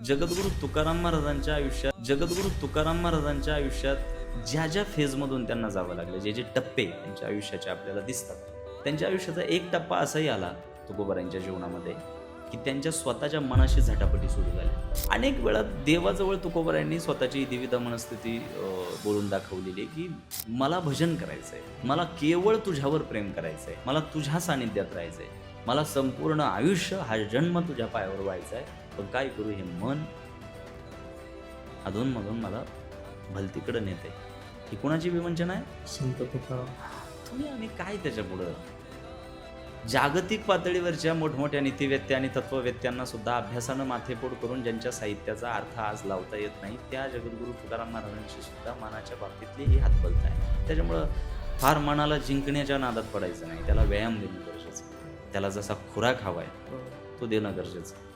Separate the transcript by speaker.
Speaker 1: जगद्गुरु तुकाराम महाराजांच्या आयुष्यात ज्या ज्या फेजमधून त्यांना जावं लागलं, जे जे टप्पे त्यांच्या आयुष्याचे आपल्याला दिसतात, त्यांच्या आयुष्याचा एक टप्पा असाही आला तुकोबारायांच्या जीवनामध्ये की त्यांच्या स्वतःच्या मनाशी झटापटी सुरू झाल्या. अनेक वेळा देवाजवळ तुकोबारायांनी स्वतःची दिविधा मनस्थिती बोलून दाखवलेली की मला भजन करायचंय, मला केवळ तुझ्यावर प्रेम करायचंय, मला तुझ्या सानिध्यात राहायचंय, मला संपूर्ण आयुष्य हा जन्म तुझ्या पायावर व्हायचा आहे, पण काय करू, हे मन अधूनमधून मला भलतीकडे नेते. ही कुणाची विवंचना आहे?
Speaker 2: संत तुकाराम.
Speaker 1: तुम्ही आणि काय त्याच्या पुढं? जागतिक पातळीवरच्या मोठमोठ्या नीतिवेत्या आणि तत्ववेत्यांना सुद्धा अभ्यासानं माथेपोट करून ज्यांच्या साहित्याचा अर्थ आज लावता येत नाही, त्या जगद्गुरु तुकाराम महाराजांशी सुद्धा मनाच्या बाबतीतली ही हातबलता आहे. त्याच्यामुळं फार मनाला जिंकण्याच्या नादात पडायचं नाही, त्याला व्यायाम देणं गरजेचं आहे, त्याला जसा खुराक हवा आहे तो देणं गरजेचं आहे.